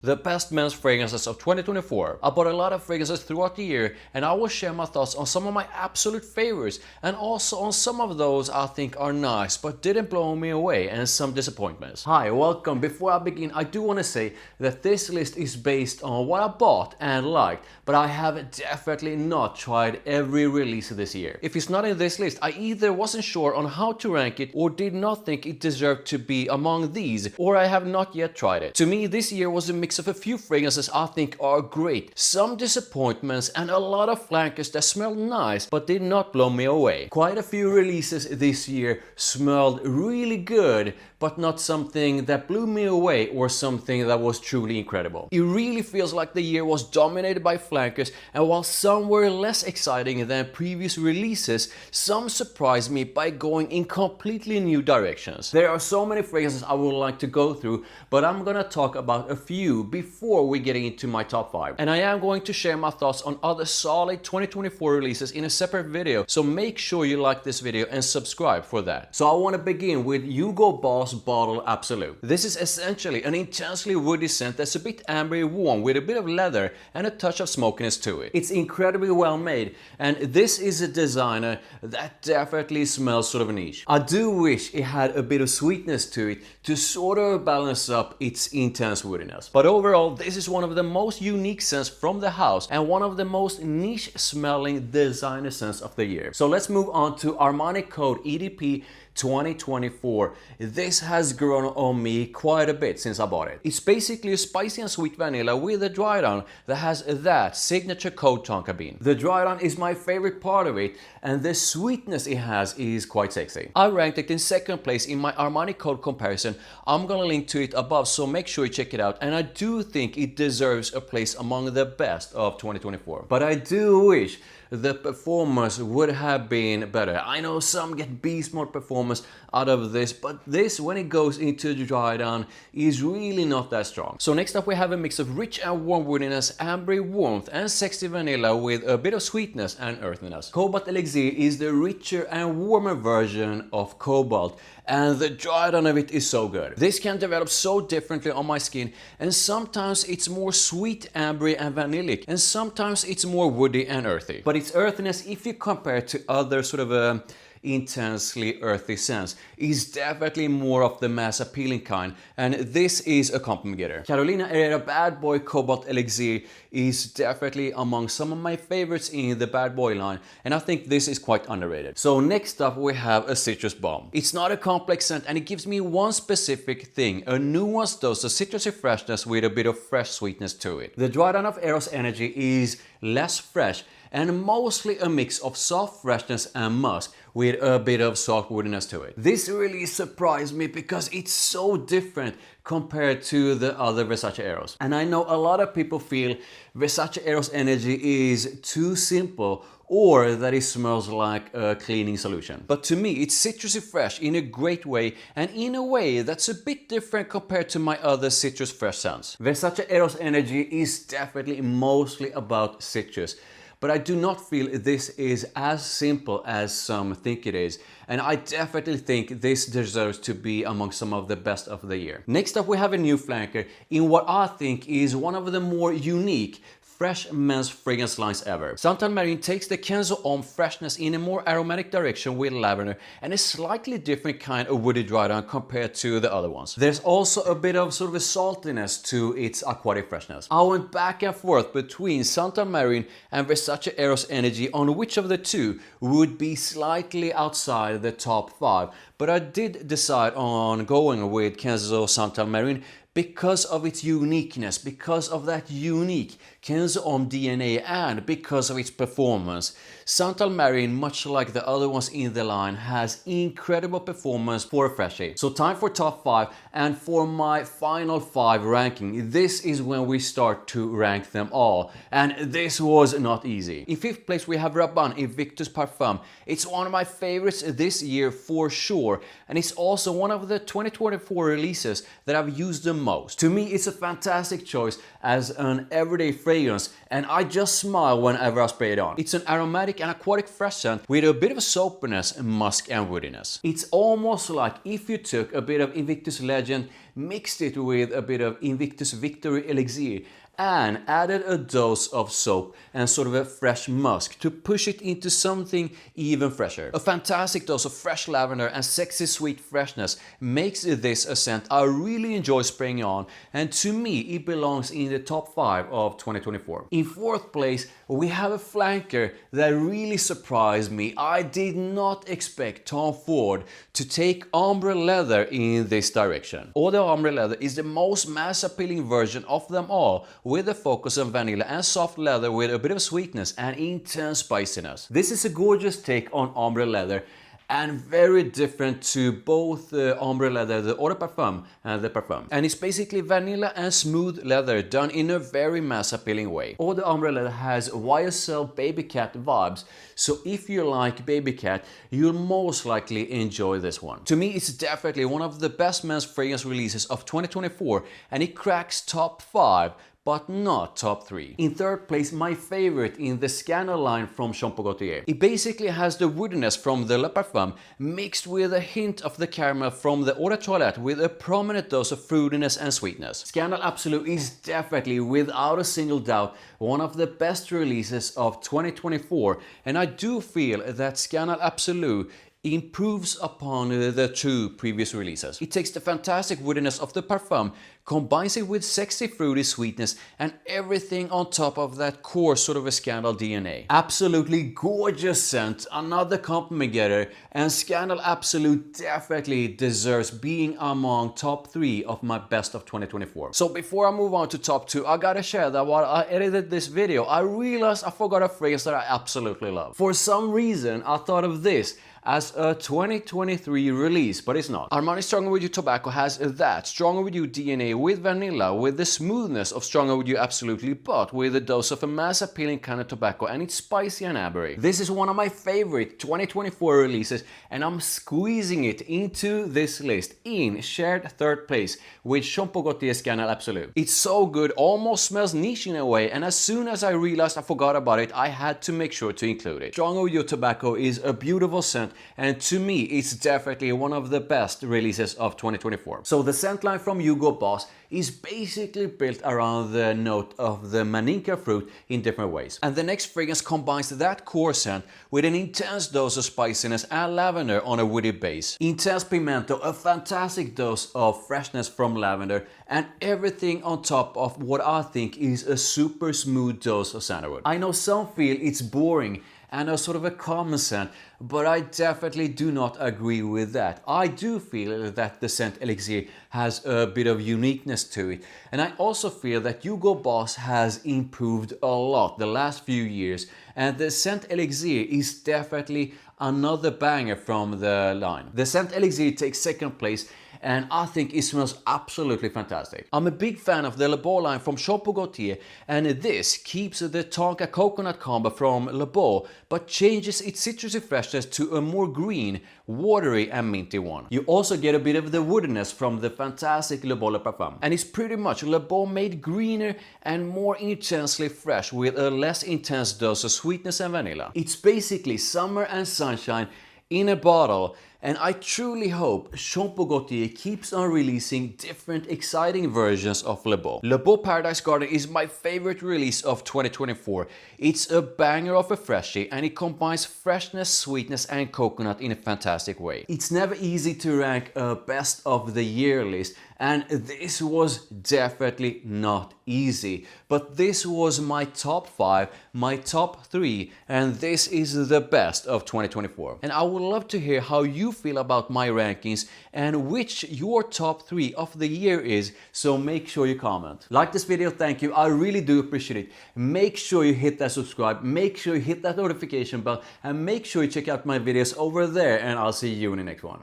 The best men's fragrances of 2024. I bought a lot of fragrances throughout the year and I will share my thoughts on some of my absolute favorites and also on some of those I think are nice but didn't blow me away and some disappointments. Hi, welcome. Before I begin, I do want to say that this list is based on what I bought and liked, but I have definitely not tried every release this year. If it's not in this list, I either wasn't sure on how to rank it or did not think it deserved to be among these, or I have not yet tried it. To me, this year was a mix of a few fragrances I think are great, some disappointments, and a lot of flankers that smelled nice but did not blow me away. Quite a few releases this year smelled really good, but not something that blew me away or something that was truly incredible. It really feels like the year was dominated by flankers, and while some were less exciting than previous releases, some surprised me by going in completely new directions. There are so many fragrances I would like to go through, but I'm gonna talk about a few before we get into my top 5. And I am going to share my thoughts on other solid 2024 releases in a separate video, so make sure you like this video and subscribe for that. So I want to begin with Hugo Boss Bottle Absolu. This is essentially an intensely woody scent that's a bit ambery warm with a bit of leather and a touch of smokiness to it. It's incredibly well made, and this is a designer that definitely smells sort of niche. I do wish it had a bit of sweetness to it to sort of balance up its intense woodiness. But overall, this is one of the most unique scents from the house and one of the most niche smelling designer scents of the year. So let's move on to Armani Code EDP 2024. This has grown on me quite a bit since I bought it. It's basically a spicy and sweet vanilla with a dry down that has that signature coat tonka bean. The dry down is my favorite part of it, and the sweetness it has is quite sexy. I ranked it in second place in my Armani Code comparison. I'm gonna link to it above, so make sure you check it out, and I do think it deserves a place among the best of 2024. But I do wish the performance would have been better. I know some get beast mode performance out of this, but this, when it goes into the dry down, is really not that strong. So next up we have a mix of rich and warm woodiness, ambery warmth, and sexy vanilla with a bit of sweetness and earthiness. Cobalt Elixir is the richer and warmer version of Cobalt, and the dry down of it is so good. This can develop so differently on my skin, and sometimes it's more sweet, ambery, and vanillic, and sometimes it's more woody and earthy. But its earthiness, if you compare it to other sort of intensely earthy scents, is definitely more of the mass appealing kind, and this is a compliment getter. Carolina Herrera Bad Boy Cobalt Elixir is definitely among some of my favorites in the Bad Boy line, and I think this is quite underrated. So next up we have a citrus bomb. It's not a complex scent, and it gives me one specific thing, a nuanced dose of citrusy freshness with a bit of fresh sweetness to it. The dry down of Eros energy is less fresh and mostly a mix of soft freshness and musk with a bit of soft woodiness to it. This really surprised me because it's so different compared to the other Versace Eros. And I know a lot of people feel Versace Eros energy is too simple or that it smells like a cleaning solution. But to me, it's citrusy fresh in a great way, and in a way that's a bit different compared to my other citrus fresh scents. Versace Eros energy is definitely mostly about citrus, but I do not feel this is as simple as some think it is, and I definitely think this deserves to be among some of the best of the year. Next up we have a new flanker in what I think is one of the more unique fresh men's fragrance lines ever. Santal Marin takes the Kenzo Homme freshness in a more aromatic direction with lavender and a slightly different kind of woody dry down compared to the other ones. There's also a bit of sort of a saltiness to its aquatic freshness. I went back and forth between Santal Marin and Versace Eros energy on which of the two would be slightly outside the top 5, but I did decide on going with Kenzo Santal Marin because of its uniqueness, because of that unique Kenzo Homme DNA, and because of its performance. Santal Marin, much like the other ones in the line, has incredible performance for a freshie. So time for top 5, and for my final 5 ranking, this is when we start to rank them all, and this was not easy. In 5th place we have Rabanne Invictus Parfum. It's one of my favorites this year for sure, and it's also one of the 2024 releases that I've used the most. To me, it's a fantastic choice as an everyday fragrance, and I just smile whenever I spray it on. It's an aromatic and aquatic fresh scent with a bit of soapiness, musk and woodiness. It's almost like if you took a bit of Invictus Legend, mixed it with a bit of Invictus Victory Elixir, and added a dose of soap and sort of a fresh musk to push it into something even fresher. A fantastic dose of fresh lavender and sexy sweet freshness makes this a scent I really enjoy spraying on, and to me it belongs in the top 5 of 2024. In 4th place we have a flanker that really surprised me. I did not expect Tom Ford to take ombre leather in this direction. Although ombre leather is the most mass appealing version of them all, with a focus on vanilla and soft leather with a bit of sweetness and intense spiciness. This is a gorgeous take on ombre leather and very different to both the ombre leather, the Eau de Parfum and the Parfum. And it's basically vanilla and smooth leather done in a very mass appealing way. All the ombre leather has YSL baby cat vibes, so if you like baby cat, you'll most likely enjoy this one. To me, it's definitely one of the best men's fragrance releases of 2024, and it cracks top 5, but not top 3. In 3rd place, my favorite in the Scanner line from Gaultier. It basically has the woodiness from the Le Parfum mixed with a hint of the caramel from the Eau de Toilette with a prominent dose of fruitiness and sweetness. Scanner Absolu is definitely, without a single doubt, one of the best releases of 2024, and I do feel that Scanner Absolu improves upon the 2 previous releases. It takes the fantastic woodiness of the Parfum, combines it with sexy fruity sweetness, and everything on top of that core sort of a Scandal DNA. Absolutely gorgeous scent, another compliment getter, and Scandal Absolu definitely deserves being among top 3 of my best of 2024. So before I move on to top 2, I gotta share that while I edited this video, I realized I forgot a phrase that I absolutely love. For some reason, I thought of this as a 2023 release, but it's not. Armani Stronger With You Tobacco has that Stronger With You DNA with vanilla, with the smoothness of Stronger With You absolutely, but with a dose of a mass appealing kind of tobacco, and it's spicy and ambery. This is one of my favorite 2024 releases, and I'm squeezing it into this list in shared 3rd place with Gaultier Scanner Absolu. It's so good, almost smells niche in a way, and as soon as I realized I forgot about it, I had to make sure to include it. Stronger With You Tobacco is a beautiful scent, and to me it's definitely one of the best releases of 2024. So the scent line from Hugo Boss is basically built around the note of the maninka fruit in different ways. And the next fragrance combines that core scent with an intense dose of spiciness and lavender on a woody base. Intense pimento, a fantastic dose of freshness from lavender, and everything on top of what I think is a super smooth dose of sandalwood. I know some feel it's boring and a sort of a common scent, but I definitely do not agree with that. I do feel that the scent Elixir has a bit of uniqueness to it, and I also feel that Hugo Boss has improved a lot the last few years, and the scent Elixir is definitely another banger from the line. The scent Elixir takes 2nd place, and I think it smells absolutely fantastic. I'm a big fan of the Le Beau line from Gaultier, and this keeps the Tonka coconut combo from Le Beau, but changes its citrusy freshness to a more green, watery and minty one. You also get a bit of the woodiness from the fantastic Le Beau Le Parfum, and it's pretty much Le Beau made greener and more intensely fresh with a less intense dose of sweetness and vanilla. It's basically summer and sunshine in a bottle, and I truly hope Gaultier keeps on releasing different exciting versions of Le Beau. Le Beau Paradise Garden is my favorite release of 2024. It's a banger of a freshie, and it combines freshness, sweetness and coconut in a fantastic way. It's never easy to rank a best of the year list, and this was definitely not easy, but this was my top 5, my top 3, and this is the best of 2024. And I would love to hear how you feel about my rankings and which your top 3 of the year is, so make sure you comment. Like this video, thank you, I really do appreciate it. Make sure you hit that subscribe, make sure you hit that notification bell, and make sure you check out my videos over there, and I'll see you in the next one.